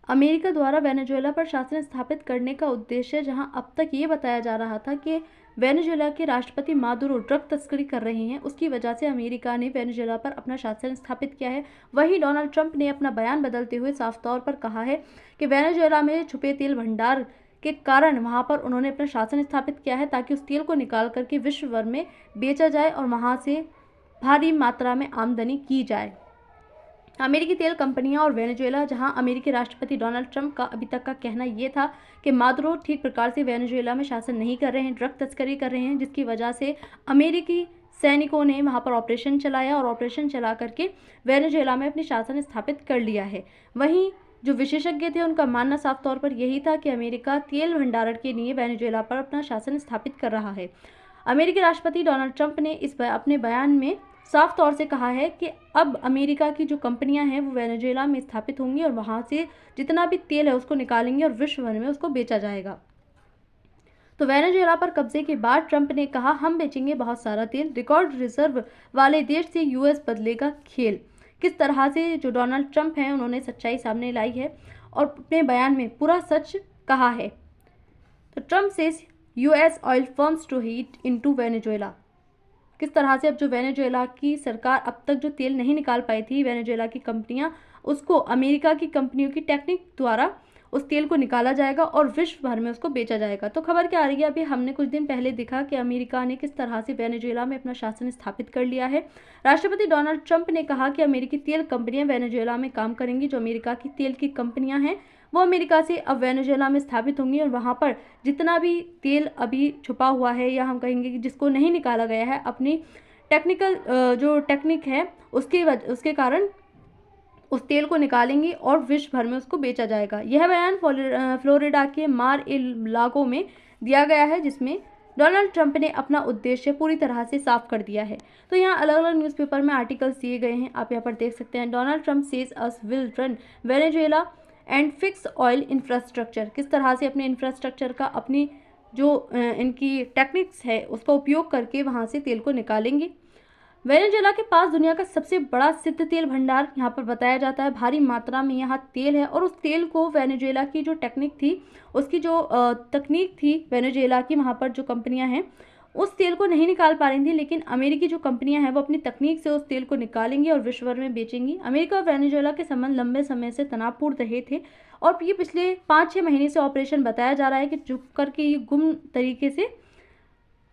America द्वारा Venezuela पर शासन स्थापित करने का उद्देश्य, जहां अब तक ये बताया जा रहा था कि वेनेजुएला के राष्ट्रपति मादुरो ड्रग तस्करी कर रहे हैं, उसकी वजह से अमेरिका ने वेनेजुएला पर अपना शासन स्थापित किया है। वहीं डोनाल्ड ट्रंप ने अपना बयान बदलते हुए साफ तौर पर कहा है कि वेनेजुएला में छुपे तेल भंडार के कारण वहां पर उन्होंने अपना शासन स्थापित किया है, ताकि उस तेल को निकाल करके विश्व भर में बेचा जाए और वहां से भारी मात्रा में आमदनी की जाए। अमेरिकी तेल कंपनियां और वेनेजुएला, जहां अमेरिकी राष्ट्रपति डोनाल्ड ट्रंप का अभी तक का कहना यह था कि मादुरो ठीक प्रकार से वेनेजुएला में शासन नहीं कर रहे हैं, ड्रग तस्करी कर रहे हैं, जिसकी वजह से अमेरिकी सैनिकों ने वहां पर ऑपरेशन चलाया और ऑपरेशन चला करके वेनेजुएला में अपनी शासन स्थापित कर लिया है। वहीं जो विशेषज्ञ थे उनका मानना साफ तौर पर यही था कि अमेरिका तेल भंडारण के लिए वेनेजुएला पर अपना शासन स्थापित कर रहा है। अमेरिकी राष्ट्रपति डोनाल्ड ट्रंप ने अपने बयान में साफ तौर से कहा है कि अब अमेरिका की जो कंपनियां हैं वो वेनेजुएला में स्थापित होंगी और वहां से जितना भी तेल है उसको निकालेंगे और विश्व भर में उसको बेचा जाएगा। तो वेनेजुएला पर कब्जे के बाद ट्रंप ने कहा, हम बेचेंगे बहुत सारा तेल, रिकॉर्ड रिजर्व वाले देश से यूएस बदलेगा खेल। किस तरह से जो डोनाल्ड ट्रंप हैं उन्होंने सच्चाई सामने लाई है और अपने बयान में पूरा सच कहा है। तो ट्रंप से US oil firms to heat into Venezuela. किस तरह से अब जो वेनेजुएला की सरकार अब तक जो तेल नहीं निकाल पाई थी, वेनेजुएला की कंपनियां, उसको अमेरिका की कंपनियों की टेक्निक द्वारा उस तेल को निकाला जाएगा और विश्व भर में उसको बेचा जाएगा। तो खबर क्या आ रही है, अभी हमने कुछ दिन पहले देखा कि अमेरिका ने किस तरह से वेनेजुएला में अपना शासन स्थापित कर लिया है। राष्ट्रपति डोनाल्ड ट्रंप ने कहा कि अमेरिकी तेल कंपनियां वेनेजुएला में काम करेंगी। जो अमेरिका की तेल की कंपनियां हैं वो अमेरिका से अब वेनेजुएला में स्थापित होंगी और वहां पर जितना भी तेल अभी छुपा हुआ है, या हम कहेंगे कि जिसको नहीं निकाला गया है, अपनी टेक्निकल जो टेक्निक है उसके कारण उस तेल को निकालेंगी और विश्व भर में उसको बेचा जाएगा। यह बयान फ्लोरिडा के मार ए लागो में दिया गया है, जिसमें डोनाल्ड ट्रंप ने अपना उद्देश्य पूरी तरह से साफ कर दिया है। तो यहाँ अलग अलग न्यूज़पेपर में आर्टिकल्स दिए गए हैं, आप यहाँ पर देख सकते हैं। Donald Trump says us will run Venezuela and fix oil infrastructure. किस तरह से अपने इंफ्रास्ट्रक्चर का, अपनी जो इनकी टेक्निक्स है उसका उपयोग करके वहाँ से तेल को निकालेंगे। वेनेजुएला के पास दुनिया का सबसे बड़ा सिद्ध तेल भंडार यहाँ पर बताया जाता है। भारी मात्रा में यहाँ तेल है और उस तेल को वेनेजुएला की जो टेक्निक थी, उसकी जो तकनीक थी वेनेजुएला की, वहाँ पर जो कंपनियाँ हैं उस तेल को नहीं निकाल पा रही थी, लेकिन अमेरिकी जो कंपनियां हैं वो अपनी तकनीक से उस तेल को निकालेंगी और विश्व भर में बेचेंगी। अमेरिका और वेनेजुएला के संबंध लंबे समय से तनावपूर्ण रहे थे और ये पिछले 5-6 महीने से ऑपरेशन बताया जा रहा है कि छुप करके ये गुम तरीके से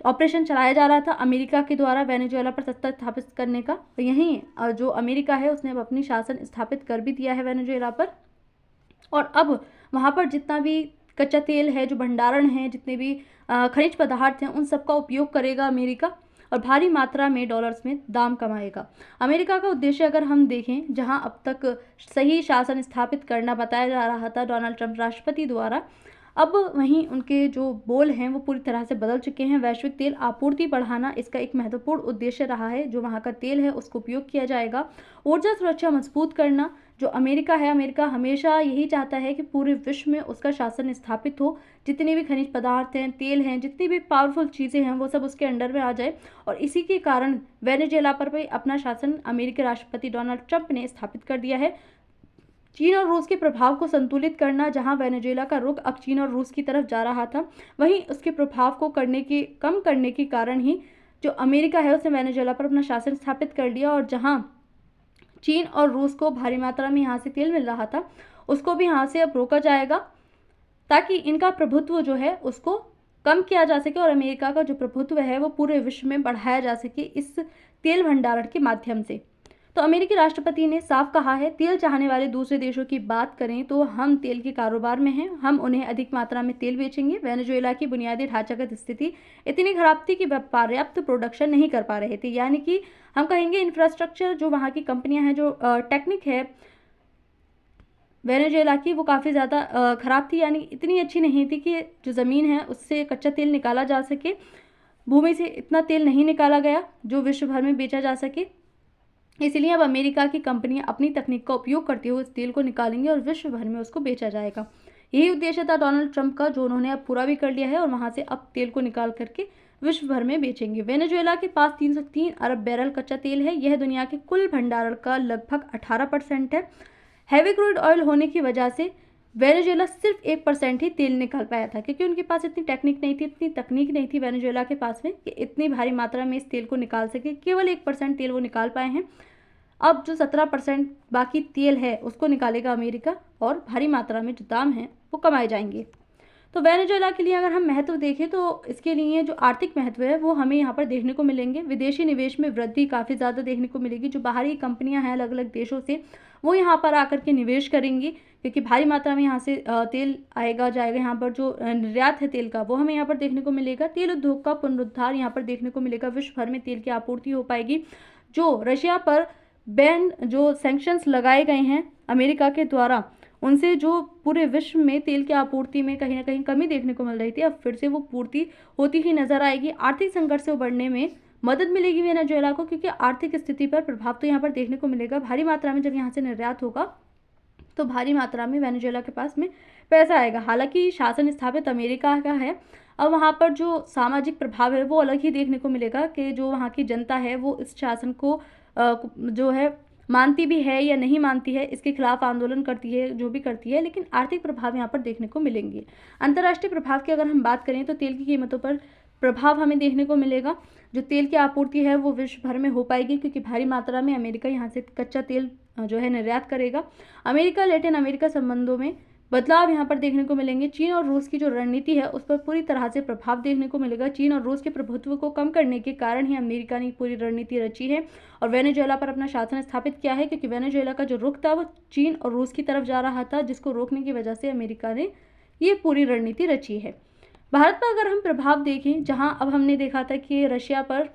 ऑपरेशन चलाया जा रहा था अमेरिका के द्वारा वेनेजुएला पर सत्ता स्थापित करने का। तो यहीं जो अमेरिका है उसने अब अपनी शासन स्थापित कर भी दिया है वेनेजुएला पर, और अब वहाँ पर जितना भी कच्चा तेल है, जो भंडारण है, जितने भी खनिज पदार्थ हैं, उन सब का उपयोग करेगा अमेरिका और भारी मात्रा में डॉलर्स में दाम कमाएगा। अमेरिका का उद्देश्य अगर हम देखें, जहां अब तक सही शासन स्थापित करना बताया जा रहा था डोनाल्ड ट्रंप राष्ट्रपति द्वारा, अब वहीं उनके जो बोल हैं वो पूरी तरह से बदल चुके हैं। वैश्विक तेल आपूर्ति बढ़ाना इसका एक महत्वपूर्ण उद्देश्य रहा है। जो वहाँ का तेल है उसको उपयोग किया जाएगा। ऊर्जा सुरक्षा मजबूत करना, जो अमेरिका है, अमेरिका हमेशा यही चाहता है कि पूरे विश्व में उसका शासन स्थापित हो। जितने भी खनिज पदार्थ हैं, तेल हैं, जितनी भी पावरफुल चीज़ें हैं वो सब उसके अंडर में आ जाए, और इसी के कारण वेनेजुएला पर भी अपना शासन अमेरिकी राष्ट्रपति डोनाल्ड ट्रंप ने स्थापित कर दिया है। चीन और रूस के प्रभाव को संतुलित करना, जहां वेनेजुएला का रुख अब चीन और रूस की तरफ जा रहा था, वहीं उसके प्रभाव को कम करने के कारण ही जो अमेरिका है उसने वेनेजुएला पर अपना शासन स्थापित कर लिया, और जहां चीन और रूस को भारी मात्रा में यहाँ से तेल मिल रहा था उसको भी यहाँ से अब रोका जाएगा, ताकि इनका प्रभुत्व जो है उसको कम किया जा सके और अमेरिका का जो प्रभुत्व है वो पूरे विश्व में बढ़ाया जा सके इस तेल भंडारण के माध्यम से। तो अमेरिकी राष्ट्रपति ने साफ कहा है, तेल चाहने वाले दूसरे देशों की बात करें तो हम तेल के कारोबार में हैं, हम उन्हें अधिक मात्रा में तेल बेचेंगे। वेनेजुएला की बुनियादी ढांचागत स्थिति इतनी खराब थी कि वह पर्याप्त प्रोडक्शन नहीं कर पा रहे थे, यानी कि हम कहेंगे इंफ्रास्ट्रक्चर, जो वहाँ की कंपनियां हैं, जो टेक्निक है वेनेजुएला की, वो काफ़ी ज़्यादा ख़राब थी, यानी इतनी अच्छी नहीं थी कि जो ज़मीन है उससे कच्चा तेल निकाला जा सके। भूमि से इतना तेल नहीं निकाला गया जो विश्व भर में बेचा जा सके। इसलिए अब अमेरिका की कंपनियां अपनी तकनीक का उपयोग करते हुए इस तेल को निकालेंगे और विश्व भर में उसको बेचा जाएगा। यही उद्देश्य था डोनाल्ड ट्रंप का, जो उन्होंने अब पूरा भी कर लिया है, और वहां से अब तेल को निकाल करके विश्व भर में बेचेंगे। वेनेजुएला के पास 303 अरब बैरल कच्चा तेल है। यह दुनिया के कुल भंडारण का लगभग 18% है। हैवी क्रूड ऑयल होने की वजह से वेनेजुएला सिर्फ 1% ही तेल निकाल पाया था, क्योंकि उनके पास इतनी टेक्निक नहीं थी, इतनी तकनीक नहीं थी वेनेजुएला के पास में कि इतनी भारी मात्रा में इस तेल को निकाल सके। केवल 1% तेल वो निकाल पाए हैं। अब जो 17% बाकी तेल है उसको निकालेगा अमेरिका, और भारी मात्रा में जो दाम है वो कमाए जाएंगे। तो वेनेजुएला के लिए अगर हम महत्व देखें तो इसके लिए जो आर्थिक महत्व है वो हमें यहाँ पर देखने को मिलेंगे। विदेशी निवेश में वृद्धि काफ़ी ज़्यादा देखने को मिलेगी। जो बाहरी कंपनियां हैं अलग अलग देशों से, वो यहाँ पर आकर के निवेश करेंगी, क्योंकि भारी मात्रा में यहाँ से तेल आएगा जाएगा। यहाँ पर जो निर्यात है तेल का वो हमें यहाँ पर देखने को मिलेगा। तेल उद्योग का पुनरुद्धार यहाँ पर देखने को मिलेगा। विश्व भर में तेल की आपूर्ति हो पाएगी। जो रशिया पर बैन जो सैंक्शंस लगाए गए हैं अमेरिका के द्वारा, उनसे जो पूरे विश्व में तेल की आपूर्ति में कहीं ना कहीं कमी देखने को मिल रही थी, अब फिर से वो पूर्ति होती ही नजर आएगी। आर्थिक संकट से उबरने में मदद मिलेगी वेनेजुएला को, क्योंकि आर्थिक स्थिति पर प्रभाव तो यहाँ पर देखने को मिलेगा। भारी मात्रा में जब यहाँ से निर्यात होगा तो भारी मात्रा में वेनेजुएला के पास में पैसा आएगा। हालांकि शासन स्थापित अमेरिका का है, अब वहाँ पर जो सामाजिक प्रभाव है वो अलग ही देखने को मिलेगा कि जो वहाँ की जनता है वो इस शासन को जो है मानती भी है या नहीं मानती है, इसके खिलाफ आंदोलन करती है, जो भी करती है, लेकिन आर्थिक प्रभाव यहाँ पर देखने को मिलेंगे। अंतर्राष्ट्रीय प्रभाव की अगर हम बात करें तो तेल की कीमतों पर प्रभाव हमें देखने को मिलेगा। जो तेल की आपूर्ति है वो विश्व भर में हो पाएगी, क्योंकि भारी मात्रा में अमेरिका यहाँ से कच्चा तेल जो है निर्यात करेगा। अमेरिका लैटिन अमेरिका संबंधों में बदलाव यहाँ पर देखने को मिलेंगे। चीन और रूस की जो रणनीति है उस पर पूरी तरह से प्रभाव देखने को मिलेगा। चीन और रूस के प्रभुत्व को कम करने के कारण ही अमेरिका ने पूरी रणनीति रची है और वेनेजुएला पर अपना शासन स्थापित किया है, क्योंकि वेनेजुएला का जो रुख था वो चीन और रूस की तरफ जा रहा था, जिसको रोकने की वजह से अमेरिका ने ये पूरी रणनीति रची है। भारत पर अगर हम प्रभाव देखें, जहाँ अब हमने देखा था कि रशिया पर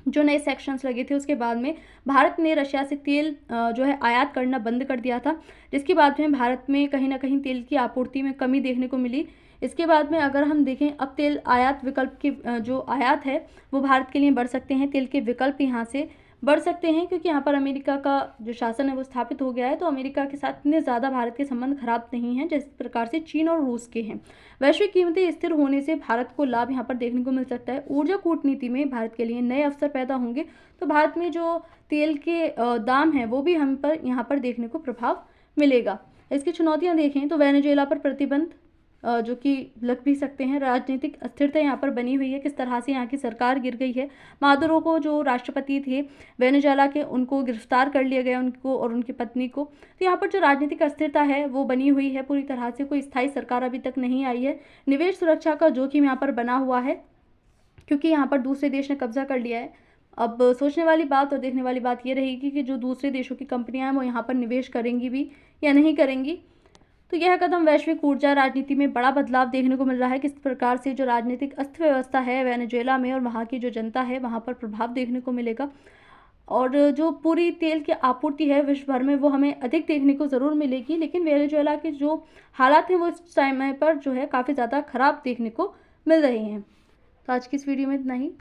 जो नए सेक्शंस लगे थे उसके बाद में भारत ने रशिया से तेल जो है आयात करना बंद कर दिया था, जिसके बाद में भारत में कहीं ना कहीं तेल की आपूर्ति में कमी देखने को मिली। इसके बाद में अगर हम देखें, अब तेल आयात विकल्प की जो आयात है वो भारत के लिए बढ़ सकते हैं। तेल के विकल्प यहाँ से बढ़ सकते हैं, क्योंकि यहाँ पर अमेरिका का जो शासन है वो स्थापित हो गया है, तो अमेरिका के साथ इतने ज़्यादा भारत के संबंध खराब नहीं हैं जिस प्रकार से चीन और रूस के हैं। वैश्विक कीमतें स्थिर होने से भारत को लाभ यहाँ पर देखने को मिल सकता है। ऊर्जा कूटनीति में भारत के लिए नए अवसर पैदा होंगे, तो भारत में जो तेल के दाम है वो भी हम पर यहाँ पर देखने को प्रभाव मिलेगा। इसकी चुनौतियाँ देखें तो वेनेजुएला पर प्रतिबंध जो कि लग भी सकते हैं। राजनीतिक अस्थिरता यहाँ पर बनी हुई है, किस तरह से यहाँ की सरकार गिर गई है। मादुरो को जो राष्ट्रपति थे वेनेजुएला के, उनको गिरफ्तार कर लिया गया, उनको और उनकी पत्नी को। तो यहाँ पर जो राजनीतिक अस्थिरता है वो बनी हुई है पूरी तरह से। कोई स्थायी सरकार अभी तक नहीं आई है। निवेश सुरक्षा का जोखिम यहाँ पर बना हुआ है, क्योंकि यहाँ पर दूसरे देश ने कब्जा कर लिया है। अब सोचने वाली बात और देखने वाली बात ये रहेगी कि जो दूसरे देशों की कंपनियां हैं वो यहाँ पर निवेश करेंगी भी या नहीं करेंगी। तो यह कदम वैश्विक ऊर्जा राजनीति में बड़ा बदलाव देखने को मिल रहा है। किस प्रकार से जो राजनीतिक अर्थव्यवस्था है वेनेजुएला में और वहाँ की जो जनता है वहाँ पर प्रभाव देखने को मिलेगा। और जो पूरी तेल की आपूर्ति है विश्व भर में वो हमें अधिक देखने को ज़रूर मिलेगी, लेकिन वेनेजुएला के जो हालात हैं वो इस समय पर जो है काफ़ी ज़्यादा खराब देखने को मिल रहे हैं। तो आज की इस वीडियो में इतना ही।